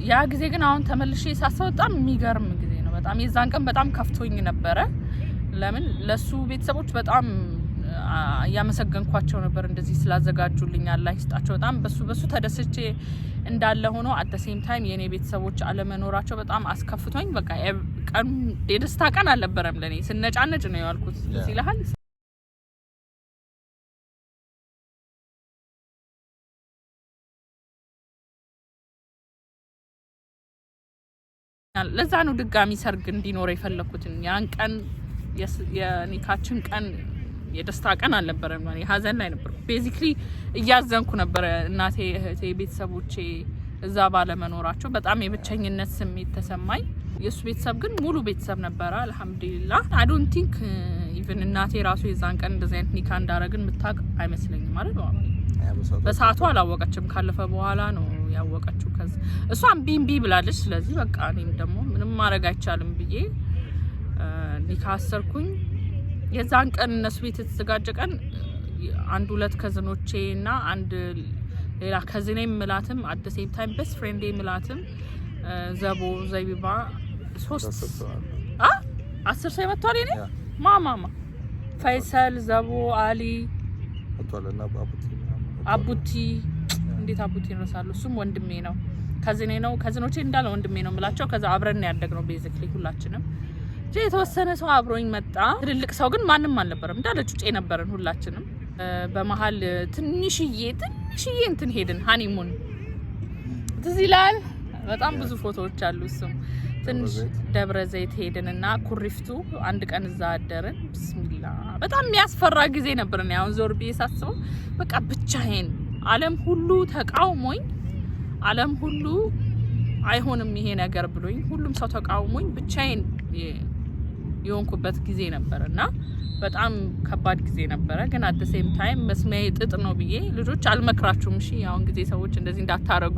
ያ ጊዜ ግን አሁን ተመልሼ ሳስበው በጣም የሚገርም ጊዜ ነው በጣም የዛን ቀን በጣም ከፍቶኝ ነበረ ለምን ለሱ ቤተሰቦች በጣም ያመሰገንኳቸው ነበር እንደዚህ ስላዘጋጁልኝ አላህ ይስጣቸው በጣም በሱ ተደስቼ እንዳለ ሆኖ at the same time የኔ ቤተሰቦች አለመኖራቸው በጣም አስከፍቶኝ በቃ ቀን የደስታ ቀን አልነበረም ለኔ ስነጫነጭ ነው ያልኩት ሲላል ለዛ ነው ድጋሚ ሰርግ እንዲኖር የፈለኩት ያን ቀን የኒካችን ቀን የደስታ ቀን አልነበረም ማለት ሀዘን ላይ ነበር ቤዚክሊ እያዘንኩ ነበር እናቴ እህቴ ቤተሰቦቼ እዛ ባለ መኖራቸው በጣም የብቸኝነት ስሜት ተሰማኝ የሱ ቤተሰብ ግን ሙሉ ቤተሰብ ነበር አልহামዱሊላህ I don't think even እናቴ ራሱ የዛን ቀን እንደዚህ አይነት ኒካ እንዳረግን ምታቅ አይመስለኝም ማለት ነው በሰዓቱ አላወቀችም ካለፈ በኋላ ነው ያወቀችው። ከዛ እሷም ቢምቢ ብላለች። ስለዚህ በቃ እኔም ደግሞ ምንም ማድረግ አይቻልም ብዬ ኒካ አሰርኩኝ። የዛን ቀን እነሱ ቤት የተዘጋጀ ቀን አንድ ሁለት ከዝኖቼ እና አንድ ሌላ ከዝኔ ምላትም አት ዘ ሴም ታይም ቤስት ፍሬንዴ ምላትም ዘቦ ዘይቢባ 3 10 ሰው መጥቷል። እኔ ማማማ ፈይሰል ዘቦ አሊ አጥቷልና አቡቲ እንዴት አቡቲ እንረሳለሁ። እሱም ወንድሜ ነው፣ ከዝኔ ነው። ከዝኖቼ እንዳለ ወንድሜ ነው የምላቸው። ከዛ አብረን ያደግነው ቤዚክሊ ሁላችንም። የተወሰነ ሰው አብሮኝ መጣ። ትልልቅ ሰው ግን ማንም አልነበረም፣ እንዳለ ጩጬ ነበርን ሁላችንም። በመሀል ትንሽዬ እንትን ሄድን ሃኒሙን። ትዝ ይላል። በጣም ብዙ ፎቶዎች አሉ። እሱም ትንሽ ደብረ ዘይት ሄድንና ኩሪፍቱ አንድ ቀን እዛ አደርን። ቢስሚላ በጣም የሚያስፈራ ጊዜ ነበር። እኔ አሁን ዞር ብዬ ሳስበው በቃ ብቻዬን ዓለም ሁሉ ተቃውሞኝ፣ ዓለም ሁሉ አይሆንም ይሄ ነገር ብሎኝ፣ ሁሉም ሰው ተቃውሞኝ ብቻዬን የሆንኩበት ጊዜ ነበርና በጣም ከባድ ጊዜ ነበረ። ግን አት ዘ ሴም ታይም መስሚያዬ ጥጥ ነው ብዬ ልጆች አልመክራችሁም። እሺ አሁን ጊዜ ሰዎች እንደዚህ እንዳታረጉ፣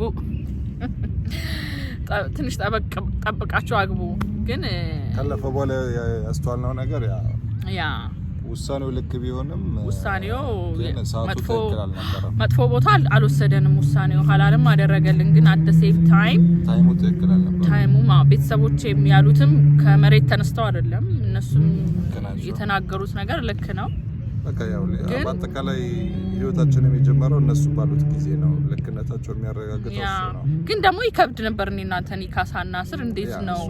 ትንሽ ጠብቃችሁ አግቡ። ግን ካለፈ በኋላ ያስተዋልነው ነገር ያ ውሳኔው ልክ ቢሆንም ውሳኔው መጥፎ ቦታ አልወሰደንም። ውሳኔው ሐላልም አደረገልን። ግን አት ዘ ሴም ታይም ታይሙ ትክክል አልነበረም። ታይሙማ ቤተሰቦቼ የሚያሉትም ከመሬት ተነስተው አይደለም። እነሱም የተናገሩት ነገር ልክ ነው። በቃ ያው በአጠቃላይ ህይወታችን የሚጀምረው እነሱ ባሉት ጊዜ ነው። ልክነታቸው የሚያረጋግጠው እሱ ነው። ግን ደግሞ ይከብድ ነበር። እኔ እናንተ ኒካ ሳናስር እንዴት ነው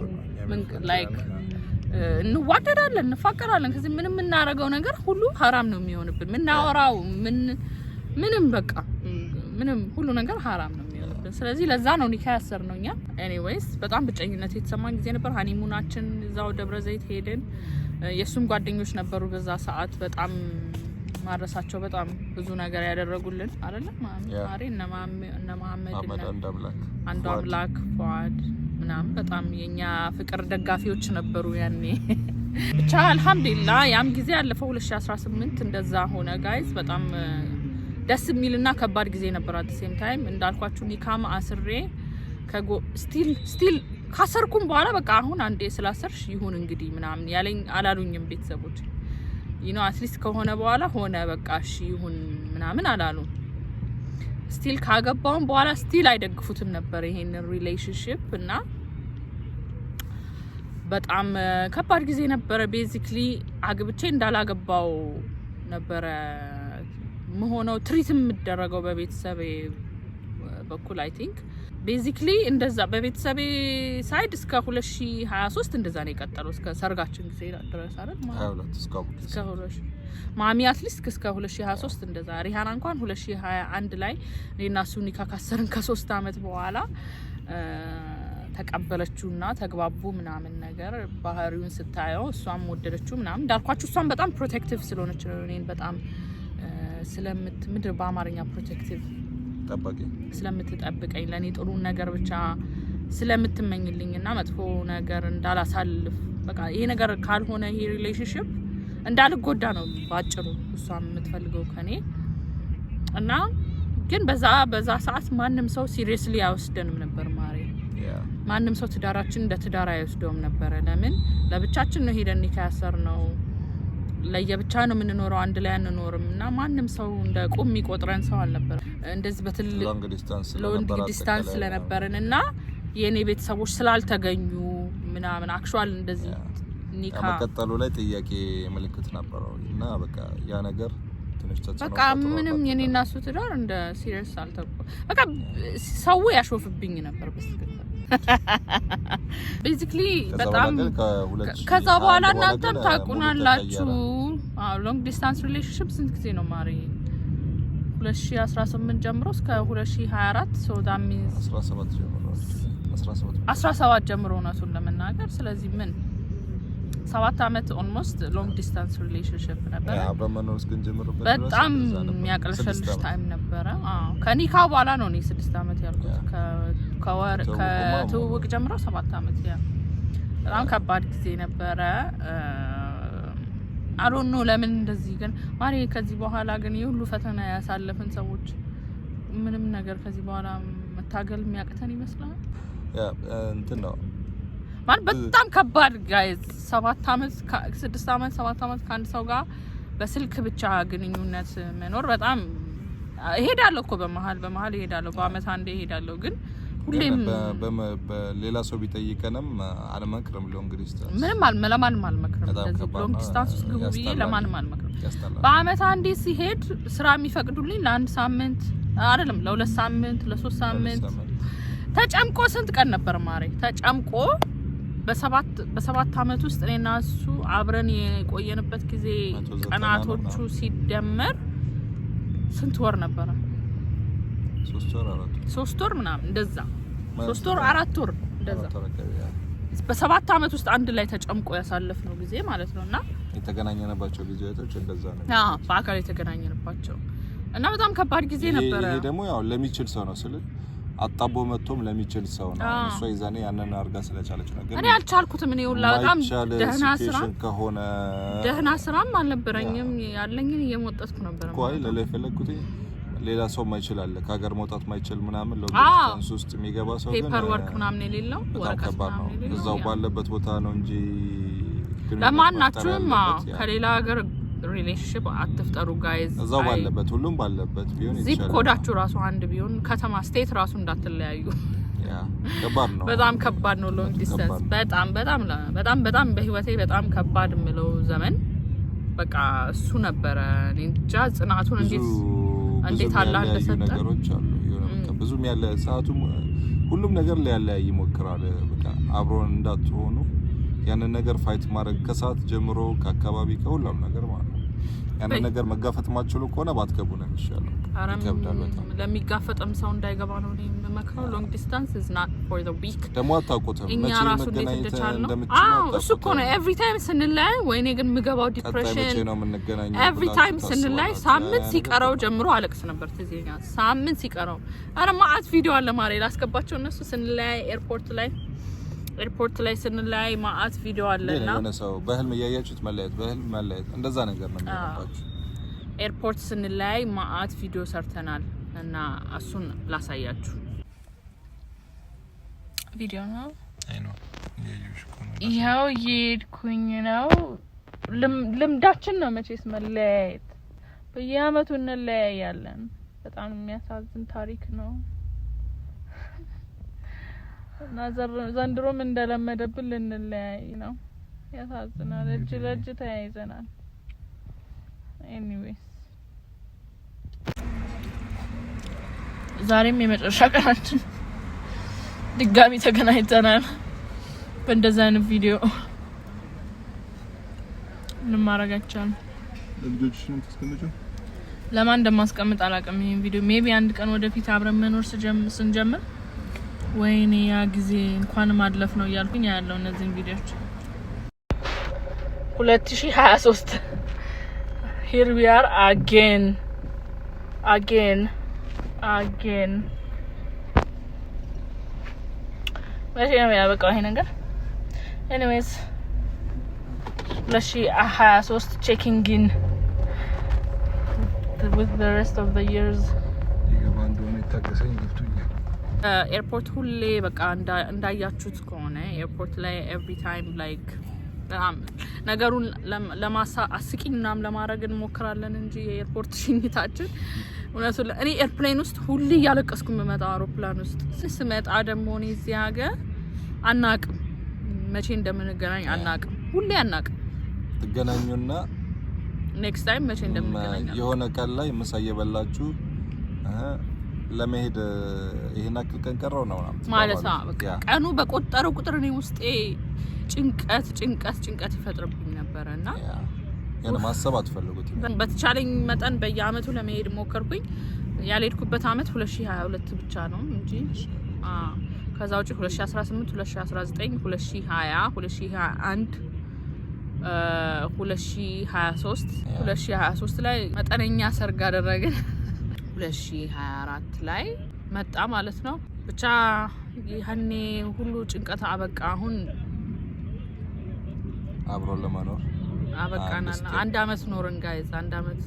ላይክ እንዋደዳለን፣ እንፋቀራለን። ከዚህ ምንም የምናረገው ነገር ሁሉ ሐራም ነው የሚሆንብን። ምናወራው ምንም በቃ ምንም ሁሉ ነገር ሐራም ነው የሚሆንብን። ስለዚህ ለዛ ነው ኒካ ያሰርነው እኛ። ኤኒዌይስ በጣም ብቸኝነት የተሰማን ጊዜ ነበር። ሃኒሙናችን እዛው ደብረ ዘይት ሄድን። የሱም ጓደኞች ነበሩ በዛ ሰዓት። በጣም ማረሳቸው በጣም ብዙ ነገር ያደረጉልን አይደለም ማሪ እነ መሐመድ አንዱ አምላክ ፏድ ምናምን በጣም የኛ ፍቅር ደጋፊዎች ነበሩ ያኔ። ብቻ አልহামዱሊላህ ያም ጊዜ ያለፈው 2018 እንደዛ ሆነ ጋይስ። በጣም ደስ የሚልና ከባድ ጊዜ ነበር። አት ሴም ታይም እንዳልኳችሁ ኒካም አስሬ ስቲል ካሰርኩም በኋላ በቃ አሁን አንዴ ስላሰርሽ ይሁን እንግዲህ ምናምን ያለኝ አላሉኝም ቤተሰቦች። አትሊስት ከሆነ በኋላ ሆነ በቃ እሺ ይሁን ምናምን አላሉ። ስቲል ካገባውን በኋላ ስቲል አይደግፉትም ነበር ይሄን ሪሌሽንሺፕ እና በጣም ከባድ ጊዜ ነበረ። ቤዚክሊ አግብቼ እንዳላገባው ነበረ መሆነው ትሪት የምደረገው በቤተሰቤ በኩል አይ ቲንክ ቤዚክሊ እንደዛ በቤተሰቤ ሳይድ እስከ 2023 እንደዛ ነው የቀጠለው እስከ ሰርጋችን ጊዜ ድረስ አይደል ማለት ማሚ አትሊስት እስከ 2023 እንደዛ። ሪሃና እንኳን 2021 ላይ እኔና እሱ ኒካ ካሰርን ከ3 አመት በኋላ ተቀበለችውና ተግባቡ ምናምን ነገር። ባህሪውን ስታየው እሷም ወደደችው ምናምን። እንዳልኳችሁ እሷም በጣም ፕሮቴክቲቭ ስለሆነች ነው እኔን በጣም ምድር በአማርኛ ፕሮቴክቲቭ ስለምትጠብቀኝ ለኔ ጥሩ ነገር ብቻ ስለምትመኝልኝና መጥፎ ነገር እንዳላሳልፍ በቃ ይሄ ነገር ካልሆነ ይሄ ሪሌሽንሺፕ እንዳልጎዳ ነው ባጭሩ እሷም የምትፈልገው ከኔ እና ግን በዛ ሰዓት ማንም ሰው ሲሪየስሊ አይወስደንም ነበር ማሬ። ማንም ሰው ትዳራችን እንደ ትዳር አይወስደውም ነበር። ለምን ለብቻችን ነው ሄደን ኒካ ያሰርነው። ለየብቻ ነው የምንኖረው፣ አንድ ላይ አንኖርም እና ማንም ሰው እንደ ቁም የሚቆጥረን ሰው አልነበረም። እንደዚህ በትልቅ ሎንግ ዲስታንስ ስለነበርን እና የኔ ቤተሰቦች ስላልተገኙ ምናምን አክቹአል እንደዚህ ኒካ መቀጠሉ ላይ ጥያቄ ምልክት ነበረው እና በቃ ያ ነገር ትንሽ ተጽዕኖ በቃ ምንም የኔና እሱ ትዳር እንደ ሲሪየስ አልተቆ በቃ ሰው ያሾፍብኝ ነበር በስልክ ቤዚክሊ በጣም ከዛ በኋላ እናንተም ታቁናላችሁ። ሎንግ ዲስታንስ ሪሌሽንሺፕ ስንት ጊዜ ነው ማሪ? 2018 ጀምሮ እስከ 2024 ሶ ዳት ሚንስ 17 ጀምሮ እውነቱን ለመናገር ስለዚህ ምን 7 አመት ኦልሞስት ሎንግ ዲስታንስ ሪሌሽንሺፕ ነበር። በጣም የሚያቀለሽልሽ ታይም ነበረ። ከኒካ በኋላ ነው እኔ 6 አመት ያልኩት። ከትውውቅ ጀምሮ 7 አመት ያ በጣም ከባድ ጊዜ ነበረ። አሮኖ ለምን እንደዚህ ግን ማሪ ከዚህ በኋላ ግን የሁሉ ፈተና ያሳለፈን ሰዎች ምንም ነገር ከዚህ በኋላ መታገል የሚያቅተን ይመስላል። ያ እንትን ነው ማለት በጣም ከባድ ጋይዝ 7 አመት 6 አመት 7 አመት ከአንድ ሰው ጋር በስልክ ብቻ ግንኙነት መኖር በጣም እሄዳለሁ እኮ በመሃል እሄዳለሁ በአመት አንዴ እሄዳለሁ ግን ሁሌም በሌላ ሰው ቢጠይቀንም አልመክርም ሎንግ ዲስታንስ ምንም ለማንም አልመክርም እንደዚህ ሎንግ ዲስታንስ ውስጥ ግቡ ብዬ ለማንም አልመክርም በአመት አንዴ ሲሄድ ስራ የሚፈቅዱልኝ ለአንድ ሳምንት አይደለም ለ2 ሳምንት ለ3 ሳምንት ተጨምቆ ስንት ቀን ነበር ማሬ ተጨምቆ በሰባት አመት ውስጥ እኔና እሱ አብረን የቆየንበት ጊዜ ቀናቶቹ ሲደመር ስንት ወር ነበር 3 ወር ምናምን እንደዛ 3 ወር 4 ወር እንደዛ በ7 አመት ውስጥ አንድ ላይ ተጨምቆ ያሳለፍነው ጊዜ ማለት ነውና የተገናኘንባቸው ጊዜያቶች እንደዛ ነው በአካል የተገናኘንባቸው እና በጣም ከባድ ጊዜ ነበር ይሄ ደግሞ ያው ለሚችል ሰው ነው ስለ አጣቦ መጥቶም ለሚችል ሰው ነው እሷ ይዛኔ ያንን አርጋ ስለቻለች ነው ግን እኔ አልቻልኩትም እኔ ሁላ በጣም ደህና ስራም አልነበረኝም ያለኝን እየሞጠጥኩ ነበር ቆይ ለለፈለኩት ሌላ ሰው ማይችላል ከሀገር መውጣት ማይችል ምናምን ለዲስታንስ ውስጥ የሚገባ ሰው ግን ፔፐር ወርክ ምናምን የሌለው ወረቀት ነው እዛው ባለበት ቦታ ነው እንጂ ለማናችሁም ከሌላ ሀገር ሪሌሽንሺፕ አትፍጠሩ ጋይዝ እዛው ባለበት ሁሉም ባለበት ቢሆን ይችላል ዚፕ ኮዳችሁ ራሱ አንድ ቢሆን ከተማ ስቴት ራሱ እንዳትለያዩ ያ ከባድ ነው በጣም ከባድ ነው ሎንግ ዲስታንስ በጣም በህይወቴ በጣም ከባድ ምለው ዘመን በቃ እሱ ነበረ እንጃ ጽናቱን እንዴት አላህ እንደሰጠ ነገሮች አሉ ብዙም ያለ ሰዓቱም ሁሉም ነገር ሊያለያይ ይሞክራል በቃ አብሮን እንዳትሆኑ ያንን ነገር ፋይት ማድረግ ከሰዓት ጀምሮ ከአካባቢ ከሁሉም ነገር ማለት ነው ያንን ነገር መጋፈጥ ማችሉ ከሆነ ባትገቡ ነው የሚሻለው ይከብዳል በጣም ለሚጋፈጥም ሰው እንዳይገባ ነው የምመክረው ሎንግ ዲስታንስ is not for the weak ደግሞ አታውቁትም መቼ መገናኘት እንደምትችሉ እሱ እኮ ነው every time ስንላይ ወይኔ ግን ምገባው ዲፕሬሽን every time ስንላይ ሳምንት ሲቀረው ጀምሮ አለቅስ ነበር ትዚኛ ሳምንት ሲቀረው አረ ማአት ቪዲዮ አለ ማሬ ላስገባቸው እነሱ ስንላይ ኤርፖርት ላይ ስንላይ ማአት ቪዲዮ አለና የሆነ ሰው በህልም ያያችሁት መለየት እንደዛ ነገር ነው የሚያደርጋችሁ ኤርፖርት ስንላይ ማአት ቪዲዮ ሰርተናል እና እሱን ላሳያችሁ ቪዲዮ ነው አይ ነው ይሄው ይድኩኝ ነው ልምዳችን ነው መቼስ መለያየት በየአመቱ እንለያያለን በጣም የሚያሳዝን ታሪክ ነው እና ዘንድሮም እንደለመደብን ልንለያይ ነው ያሳዝናል እጅ ለእጅ ተያይዘናል ኤኒዌይስ ዛሬም የመጨረሻ ቀናችን ድጋሚ ተገናኝተናል በእንደዛ አይነት ቪዲዮ ምን ማረጋቻል ለልጆችሽን ተስቀምጪው ለማን እንደማስቀምጥ አላውቅም ይሄን ቪዲዮ ሜቢ አንድ ቀን ወደፊት አብረን መኖር ስንጀምር ወይኔ ያ ጊዜ እንኳን ማድለፍ ነው ያልኩኝ ያለው እነዚህን ቪዲዮዎች 2023 here we are again መቼ ነው ያበቃው ይሄ ነገር anyways 2023 checking in with the rest of the years ኤርፖርት ሁሌ በቃ እንዳያችሁት ከሆነ ኤርፖርት ላይ ኤቭሪ ታይም ላይክ በጣም ነገሩን አስቂኝ ምናምን ለማድረግ እንሞክራለን እንጂ የኤርፖርት ሽኝታችን እውነቱን እኔ ኤርፕሌን ውስጥ ሁሌ እያለቀስኩ መጣ አውሮፕላን ውስጥ ስመጣ ደግሞ እኔ እዚህ ሀገር አናቅም መቼ እንደምንገናኝ አናቅም ሁሌ አናቅም ትገናኙና ኔክስት ታይም መቼ እንደምንገናኝ የሆነ ቀን ላይ ምሳ እየበላችሁ ለመሄድ ይሄን አክል ቀን ቀረው ነው ማለት በቃ ቀኑ በቆጠረ ቁጥር እኔ ውስጤ ጭንቀት ይፈጥርብኝ ነበርና ያን ማሰብ አትፈልጉት በተቻለኝ መጠን በየአመቱ ለመሄድ ሞከርኩኝ ያልሄድኩበት አመት 2022 ብቻ ነው እንጂ ከዛ ውጪ 2018 2019 2020 2023 ላይ መጠነኛ ሰርግ አደረግን 2024 ላይ መጣ ማለት ነው ብቻ ያኔ ሁሉ ጭንቀት አበቃ አሁን አብሮ ለማኖር አበቃናና አንድ አመት ኖርን ጋይስ አንድ አመት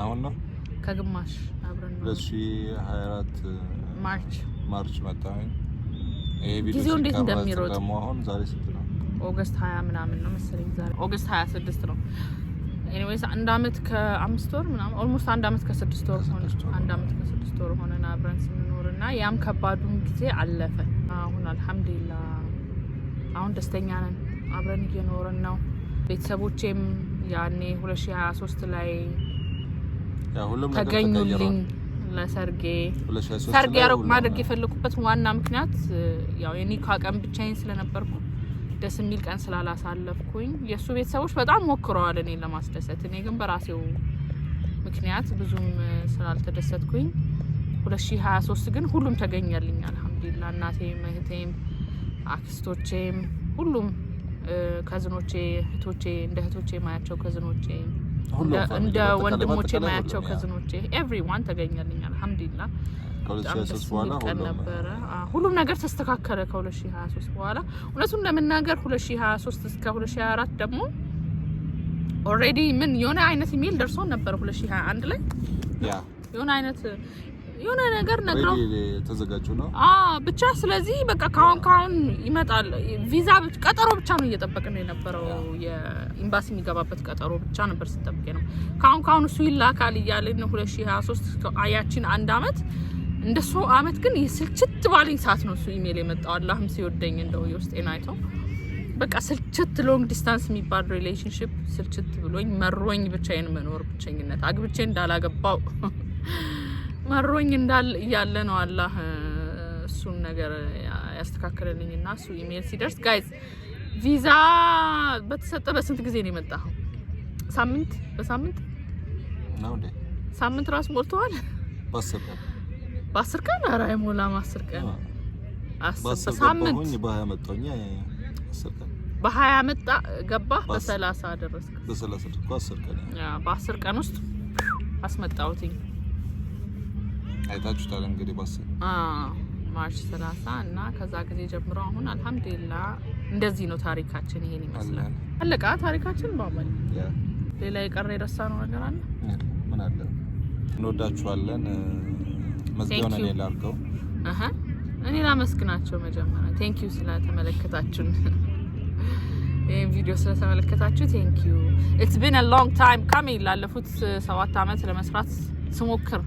አሁን ነው ከግማሽ አብረን 2024 ማርች መጣኝ። ይሄ ቪዲዮ ጊዜው እንዴት እንደሚሮጥ ደግሞ አሁን ዛሬ ስንት ነው? ኦገስት 20 ምናምን ነው መሰለኝ ዛሬ ኦገስት 26 ነው። ኤኒዌይስ 1 አመት ከ5 ወር ምናምን ኦልሞስት 1 አመት ከ6 ወር ሆነ 1 አመት ከ6 ወር ሆነና አብረን ስንኖርና ያም ከባዱን ጊዜ አለፈ። አሁን አልሐምዱሊላህ አሁን ደስተኛ ነን፣ አብረን እየኖርን ነው። ቤተሰቦቼም ያኔ 2023 ላይ ሁሉም ተገኙልኝ ለሰርጌ። ሰርጌ ማድረግ የፈለኩበት ዋና ምክንያት ያው የኒካ ቀን ብቻዬን ስለነበርኩ ደስ የሚል ቀን ስላላሳለፍኩኝ የሱ ቤተሰቦች በጣም ሞክረዋል እኔን ለማስደሰት። እኔ ግን በራሴው ምክንያት ብዙም ስላልተደሰትኩኝ 2023 ግን ሁሉም ተገኘልኝ አልሐምዱሊላህ። እናቴም፣ እህቴም፣ አክስቶቼም ሁሉም ከዝኖቼ፣ እህቶቼ እንደ እህቶቼ ማያቸው ከዝኖቼ እንደ ወንድሞቼ ማያቸው ከዝኖቼ ኤቭሪዋን ተገኘልኝ አልሐምዱሊላህ። ከ2023 በኋላ ሁሉም ነገር ተስተካከለ። ከ2023 በኋላ እውነቱን ለመናገር 2023 እስከ 2024 ደግሞ ኦልሬዲ ምን የሆነ አይነት ኢሜል ደርሶን ነበር 2021 ላይ የሆነ ነገር ነግረው ተዘጋጁ ነው ብቻ። ስለዚህ በቃ ካሁን ይመጣል ቪዛ ቀጠሮ ብቻ ነው እየጠበቅን የነበረው። የኤምባሲ የሚገባበት ቀጠሮ ብቻ ነበር ስንጠብቅ ነው። ካሁን እሱ ይላካል እያልን 2023 አያችን 1 አመት እንደሱ አመት ግን ስልችት ባለኝ ሰዓት ነው እሱ ኢሜል የመጣው። አላህም ሲወደኝ እንደው የውስጤን አይተው በቃ ስልችት ሎንግ ዲስታንስ የሚባል ሪሌሽንሺፕ ስልችት ብሎኝ መሮኝ ብቻዬን መኖር ብቸኝነት አግብቼ እንዳላገባው መሮኝ እያለ ነው አላህ እሱን ነገር ያስተካክለልኝና እሱ ኢሜል ሲደርስ ጋይዝ ቪዛ በተሰጠ በስንት ጊዜ ነው የመጣው? በሳምንት ነው እንዴ? ሳምንት ራስ ሞልቷል። በ10 ቀን ኧረ አይሞላም 10 ቀን በሳምንት በ20 መጣኛ 10 ቀን በ20 መጣ ገባ በ30 ደረስክ። በ30 እኮ 10 ቀን በ10 ቀን ውስጥ አስመጣሁትኝ። አይታችሁታል እንግዲህ ማርች 30 እና ከዛ ጊዜ ጀምሮ አሁን አልሐምዱሊላህ እንደዚህ ነው ታሪካችን። ይሄን ይመስላል። አለቃ ታሪካችን ባባል ሌላ የቀረ የረሳነው ነገር አለ? ምን አለ? እንወዳችኋለን። መዝጊያውን እኔ ላድርገው። እኔ ላመስግናቸው መጀመሪያ። ቴንክ ዩ ስለተመለከታችሁን፣ ይሄን ቪዲዮ ስለተመለከታችሁ ቴንክ ዩ። ኢትስ ቢን አ ሎንግ ታይም ካሚንግ። ላለፉት 7 አመት ለመስራት ስሞክር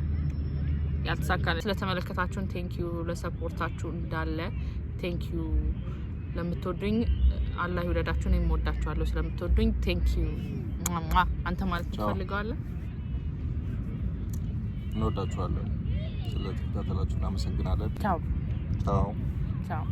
ያልተሳካለ። ስለተመለከታችሁን ቴንክ ዩ። ለሰፖርታችሁ እንዳለ ቴንክ ዩ። ለምትወዱኝ አላህ ይወደዳችሁ። እኔም እወዳችኋለሁ ስለምትወዱኝ ቴንክ ዩ። አንተ ማለት ትፈልጋለህ? እንወዳችኋለን። ስለተከታተላችሁ እናመሰግናለን። ቻው ቻው ቻው።